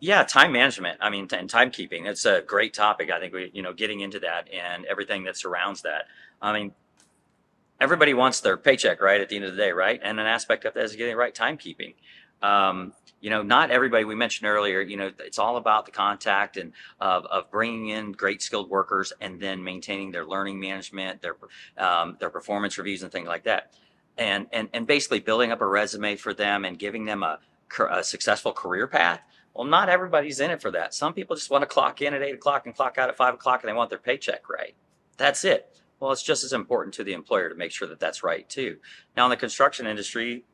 Yeah, time management. I mean, and timekeeping. It's a great topic. I think getting into that and everything that surrounds that. I mean, everybody wants their paycheck right at the end of the day, right? And an aspect of that is getting right timekeeping. Not everybody. We mentioned earlier. It's all about the contact and of bringing in great skilled workers and then maintaining their learning management, their performance reviews and things like that, and basically building up a resume for them and giving them a successful career path. Well, not everybody's in it for that. Some people just want to clock in at 8 o'clock and clock out at 5 o'clock, and they want their paycheck right. That's it. Well, it's just as important to the employer to make sure that that's right too. Now, in the construction industry,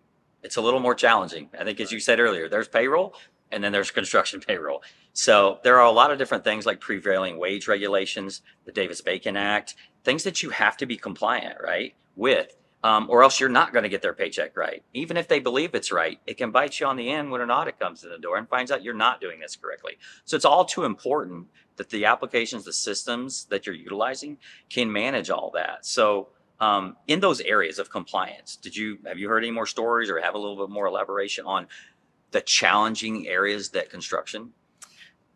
it's a little more challenging. I think, as you said earlier, there's payroll and then there's construction payroll. So there are a lot of different things like prevailing wage regulations, the Davis-Bacon Act, things that you have to be compliant, right, with, or else you're not going to get their paycheck right. Even if they believe it's right, it can bite you on the end when an audit comes in the door and finds out you're not doing this correctly. So it's all too important that the applications, the systems that you're utilizing can manage all that. So in those areas of compliance, have you heard any more stories or have a little bit more elaboration on the challenging areas that construction?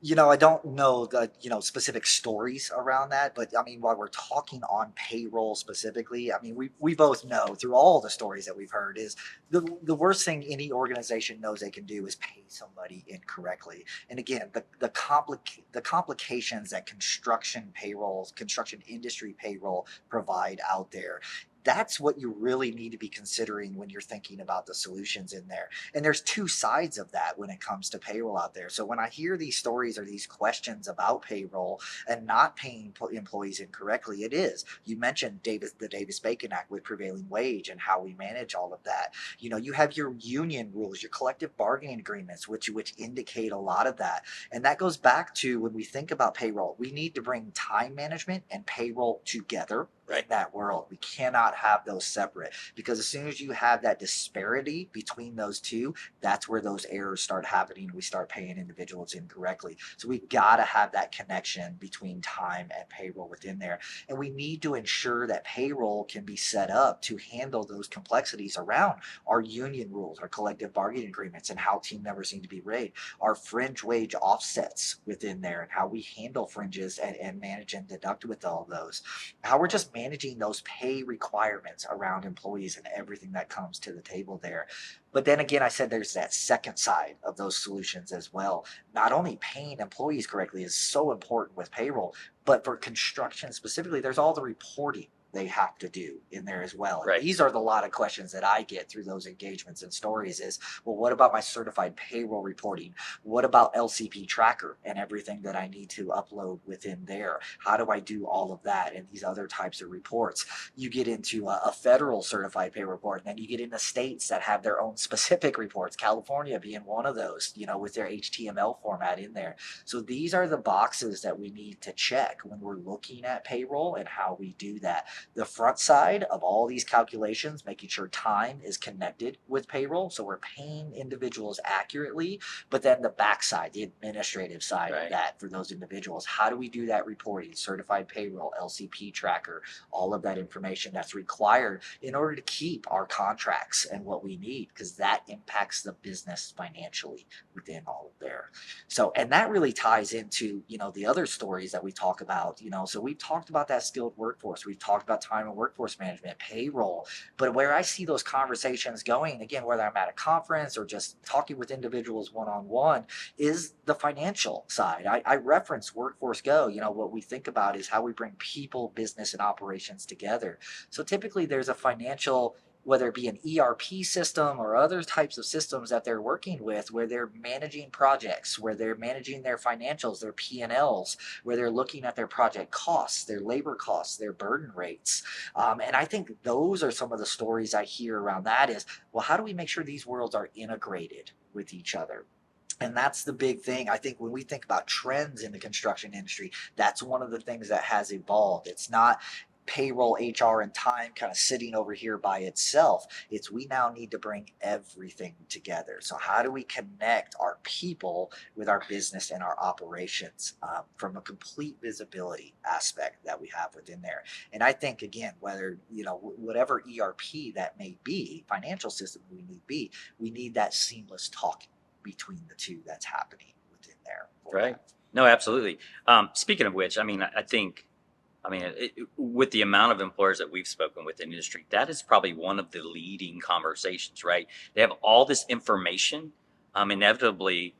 I don't know the, specific stories around that, but I mean, while we're talking on payroll specifically, I mean, we both know through all the stories that we've heard is the worst thing any organization knows they can do is pay somebody incorrectly. And again, the complications that construction industry payroll provide out there. That's what you really need to be considering when you're thinking about the solutions in there. And there's two sides of that when it comes to payroll out there. So when I hear these stories or these questions about payroll and not paying employees incorrectly, it is. You mentioned the Davis-Bacon Act with prevailing wage and how we manage all of that. You have your union rules, your collective bargaining agreements, which indicate a lot of that. And that goes back to when we think about payroll, we need to bring time management and payroll together in Right. that world. We cannot have those separate because as soon as you have that disparity between those two, that's where those errors start happening. We start paying individuals incorrectly. So we've got to have that connection between time and payroll within there. And we need to ensure that payroll can be set up to handle those complexities around our union rules, our collective bargaining agreements, and how team members need to be rated, our fringe wage offsets within there, and how we handle fringes and manage and deduct with all of those, how we're just managing those pay requirements around employees and everything that comes to the table there. But then again, I said there's that second side of those solutions as well. Not only paying employees correctly is so important with payroll, but for construction specifically, there's all the reporting they have to do in there as well. And Right. these are the lot of questions that I get through those engagements and stories is, well, what about my certified payroll reporting? What about LCP tracker and everything that I need to upload within there? How do I do all of that and these other types of reports? You get into a federal certified pay report, and then you get into states that have their own specific reports, California being one of those, with their HTML format in there. So these are the boxes that we need to check when we're looking at payroll and how we do that. The front side of all these calculations, making sure time is connected with payroll, so we're paying individuals accurately, but then the back side, the administrative side of Right. that for those individuals, how do we do that reporting, certified payroll, LCP tracker, all of that information that's required in order to keep our contracts and what we need, because that impacts the business financially within all of there. So, and that really ties into, the other stories that we talk about, so we've talked about that skilled workforce. We've talked about time and workforce management, payroll, but where I see those conversations going, again, whether I'm at a conference or just talking with individuals one-on-one, is the financial side. I reference Workforce Go. What we think about is how we bring people, business, and operations together. So typically there's a financial, whether it be an ERP system or other types of systems that they're working with, where they're managing projects, where they're managing their financials, their P&Ls, where they're looking at their project costs, their labor costs, their burden rates. And I think those are some of the stories I hear around that is, well, how do we make sure these worlds are integrated with each other? And that's the big thing. I think when we think about trends in the construction industry, that's one of the things that has evolved. It's not payroll, HR, and time kind of sitting over here by itself. It's we now need to bring everything together. So, how do we connect our people with our business and our operations from a complete visibility aspect that we have within there? And I think, again, whether, whatever ERP that may be, financial system we need that seamless talking between the two that's happening in there for Right. that. No, absolutely. Speaking of which, I think, with the amount of employers that we've spoken with in the industry, that is probably one of the leading conversations, right? They have all this information. Inevitably,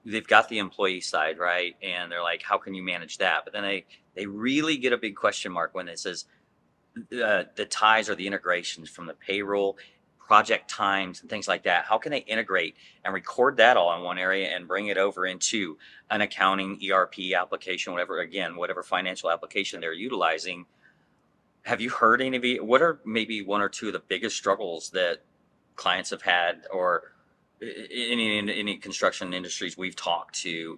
they've got the employee side, right? And they're like, how can you manage that? But then they really get a big question mark when it says the ties or the integrations from the payroll, project times, and things like that. How can they integrate and record that all in one area and bring it over into an accounting ERP application, whatever, again, whatever financial application they're utilizing? Have you heard any of it? What are maybe one or two of the biggest struggles that clients have had, or any construction industries we've talked to,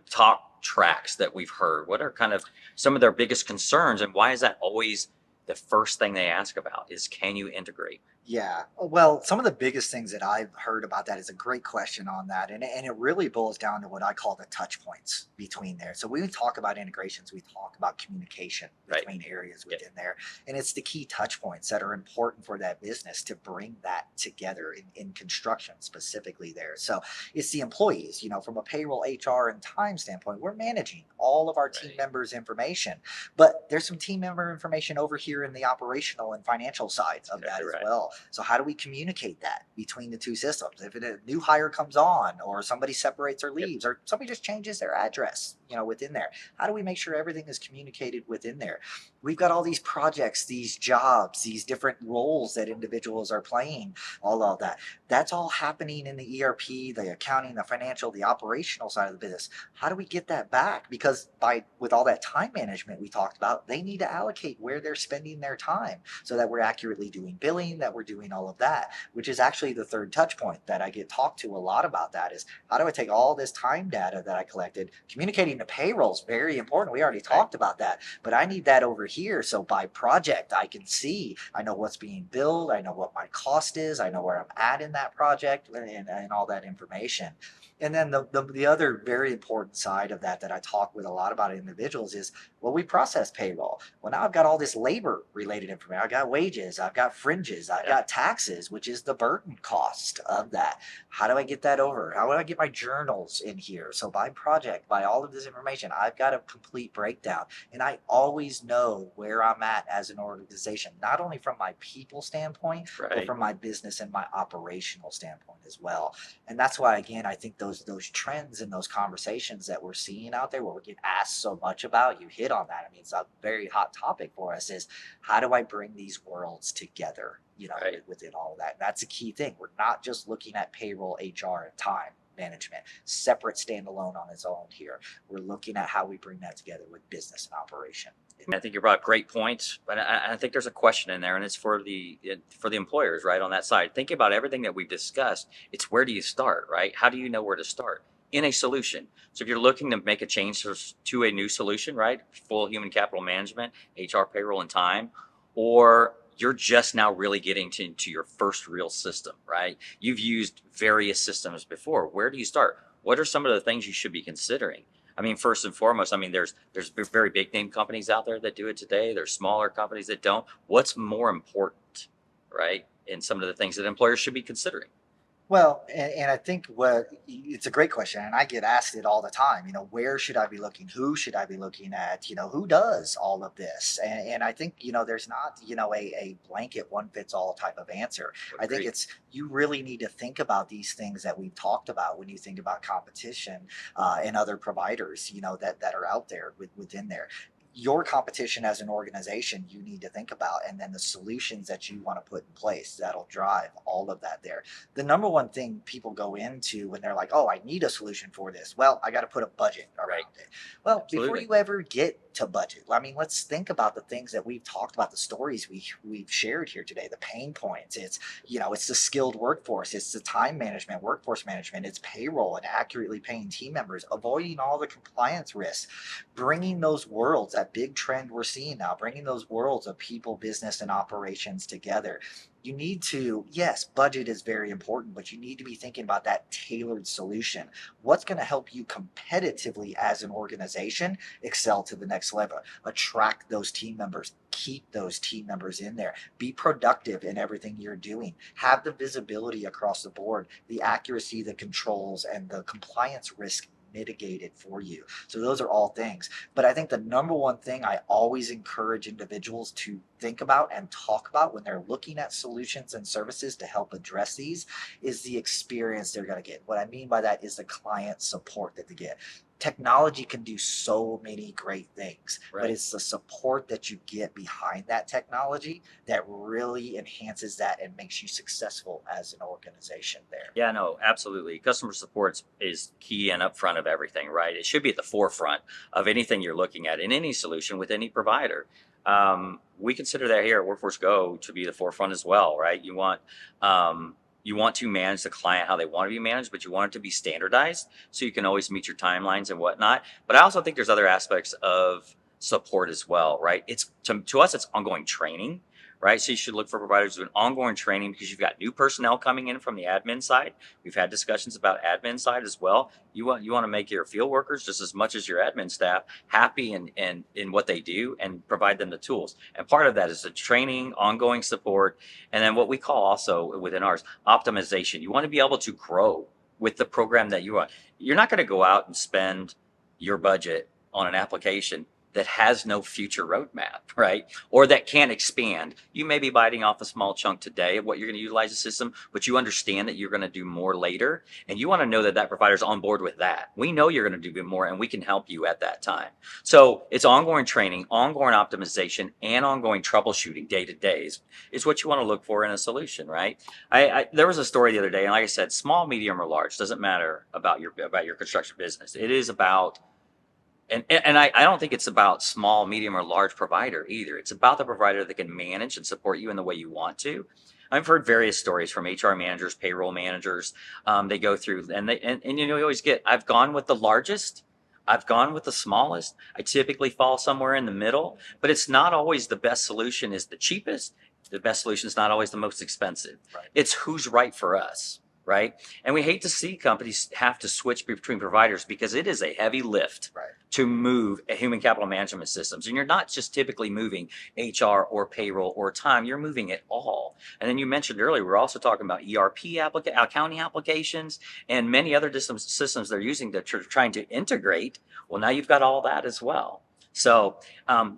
talk tracks that we've heard? What are kind of some of their biggest concerns, and why is that always the first thing they ask about is, can you integrate? Yeah. Well, some of the biggest things that I've heard about that is a great question on that. And it really boils down to what I call the touch points between there. So when we talk about integrations, we talk about communication Right. between areas Yeah. within there. And it's the key touch points that are important for that business to bring that together in construction specifically there. So it's the employees, from a payroll, HR, and time standpoint, we're managing all of our team Right. members' information. But there's some team member information over here in the operational and financial side of that Exactly as right. well. So how do we communicate that between the two systems? If a new hire comes on, or somebody separates or Yep. leaves, or somebody just changes their address, within there, how do we make sure everything is communicated within there? We've got all these projects, these jobs, these different roles that individuals are playing, all of that. That's all happening in the ERP, the accounting, the financial, the operational side of the business. How do we get that back? Because with all that time management we talked about, they need to allocate where they're spending their time so that we're accurately doing billing, that we're doing all of that, which is actually the third touch point that I get talked to a lot about. That is, how do I take all this time data that I collected? Communicating to payroll is very important. We already Right. talked about that, but I need that over here. So by project, I can see, I know what's being billed, I know what my cost is, I know where I'm at in that project, and all that information. And then the other very important side of that I talk with a lot about individuals is, well, we process payroll. Well, now I've got all this labor related information. I've got wages, I've got fringes, I've Yeah. got taxes, which is the burden cost of that. How do I get that over? How do I get my journals in here? So by project, by all of this information, I've got a complete breakdown. And I always know where I'm at as an organization, not only from my people standpoint, but Right. from my business and my operational standpoint as well. And that's why, again, I think those trends and those conversations that we're seeing out there, what we get asked so much about, you hit on that. I mean, it's a very hot topic for us, is how do I bring these worlds together, Right. within all of that. And that's a key thing. We're not just looking at payroll, HR, and time management separate, standalone on its own here. We're looking at how we bring that together with business and operation. I think you brought up great points, but I think there's a question in there, and it's for the employers, right, on that side. Thinking about everything that we've discussed, it's where do you start, right? How do you know where to start in a solution? So if you're looking to make a change to a new solution, right, full human capital management, HR, payroll, and time, or you're just now really getting to your first real system, right? You've used various systems before. Where do you start? What are some of the things you should be considering? First and foremost, there's very big name companies out there that do it today. There's smaller companies that don't. What's more important, right? And some of the things that employers should be considering. Well, and I think it's a great question, and I get asked it all the time. Where should I be looking? Who should I be looking at? Who does all of this? And I think there's not a blanket one fits all type of answer. I think Agreed. it's, you really need to think about these things that we've talked about when you think about competition, and other providers that are out there within there. Your competition as an organization, you need to think about, and then the solutions that you want to put in place that'll drive all of that there. The number one thing people go into when they're like, oh, I need a solution for this, well, I got to put a budget Right. around it. Well, before Absolutely. you ever get to budget, I mean, let's think about the things that we've talked about, the stories we've shared here today, the pain points. It's the skilled workforce, it's the time management, workforce management, it's payroll and accurately paying team members, avoiding all the compliance risks, bringing those worlds, that big trend we're seeing now, bringing those worlds of people, business, and operations together. You need to, yes, budget is very important, but you need to be thinking about that tailored solution. What's going to help you competitively as an organization excel to the next level, attract those team members, keep those team members in there. Be productive in everything you're doing. Have the visibility across the board, the accuracy, the controls, and the compliance risk mitigated for you. So those are all things. But I think the number one thing I always encourage individuals to think about and talk about when they're looking at solutions and services to help address these is the experience they're going to get. What I mean by that is the client support that they get. Technology can do so many great things, but Right. it's the support that you get behind that technology that really enhances that and makes you successful as an organization there. Yeah, no, absolutely. Customer support is key and upfront of everything, right? It should be at the forefront of anything you're looking at in any solution with any provider. We consider that here at Workforce Go to be the forefront as well, right? You want to manage the client how they want to be managed, but you want it to be standardized so you can always meet your timelines and whatnot. But I also think there's other aspects of support as well, right? It's to us, it's ongoing training, right? So you should look for providers doing ongoing training because you've got new personnel coming in from the admin side. We've had discussions about admin side as well. You want to make your field workers just as much as your admin staff happy in what they do and provide them the tools. And part of that is the training, ongoing support, and then what we call also within ours optimization. You want to be able to grow with the program that you want. You're not going to go out and spend your budget on an application that has no future roadmap, right? Or that can't expand. You may be biting off a small chunk today of what you're going to utilize the system, but you understand that you're going to do more later. And you want to know that that provider's on board with that. We know you're going to do more and we can help you at that time. So it's ongoing training, ongoing optimization, and ongoing troubleshooting day to day is what you want to look for in a solution, right? There was a story the other day, and like I said, small, medium, or large, doesn't matter about your construction business. It is about and I don't think it's about small, medium, or large provider either. It's about the provider that can manage and support you in the way you want to. I've heard various stories from HR managers, payroll managers. They go through and you know you always get. I've gone with the largest. I've gone with the smallest. I typically fall somewhere in the middle, but it's not always the best solution is the cheapest. The best solution is not always the most expensive. Right. It's who's right for us, right? And we hate to see companies have to switch between providers because it is a heavy lift Right. to move human capital management systems. And you're not just typically moving HR or payroll or time, you're moving it all. And then you mentioned earlier, we're also talking about accounting applications and many other systems they're using that are trying to integrate. Well, now you've got all that as well. So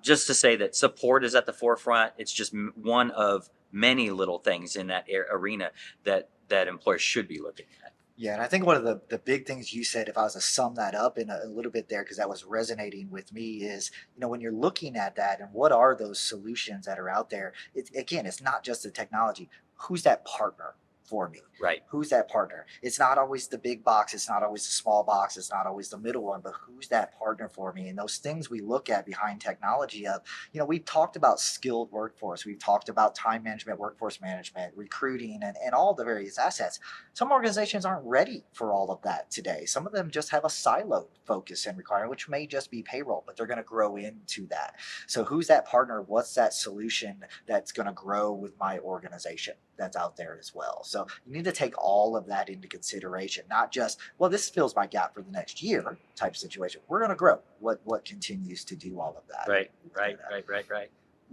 just to say that support is at the forefront, it's just one of many little things in that arena that employers should be looking at. Yeah, and I think one of the big things you said, if I was to sum that up in a little bit there, because that was resonating with me, is when you're looking at that and what are those solutions that are out there, again, it's not just the technology. Who's that partner for me? Right. Who's that partner? It's not always the big box. It's not always the small box. It's not always the middle one, but who's that partner for me? And those things we look at behind technology of, we've talked about skilled workforce. We've talked about time management, workforce management, recruiting, and all the various assets. Some organizations aren't ready for all of that today. Some of them just have a siloed focus and requirement, which may just be payroll, but they're going to grow into that. So who's that partner? What's that solution that's going to grow with my organization that's out there as well? So you need to take all of that into consideration, not just, well, this fills my gap for the next year type situation. We're going to grow. What continues to do all of that? Right.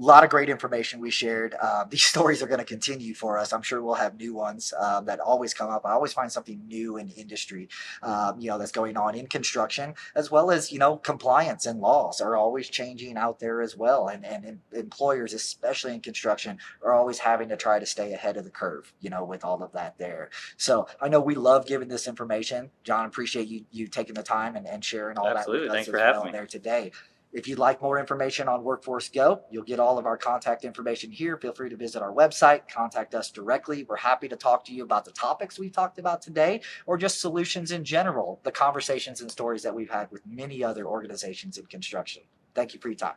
A lot of great information we shared. These stories are going to continue for us. I'm sure we'll have new ones that always come up. I always find something new in industry, that's going on in construction, as well as, compliance and laws are always changing out there as well. And employers, especially in construction, are always having to try to stay ahead of the curve, with all of that there. So I know we love giving this information. John, appreciate you taking the time and sharing all Absolutely. that with us Thanks as for having well me. there today. If you'd like more information on Workforce Go, you'll get all of our contact information here. Feel free to visit our website, contact us directly. We're happy to talk to you about the topics we talked about today, or just solutions in general, the conversations and stories that we've had with many other organizations in construction. Thank you for your time.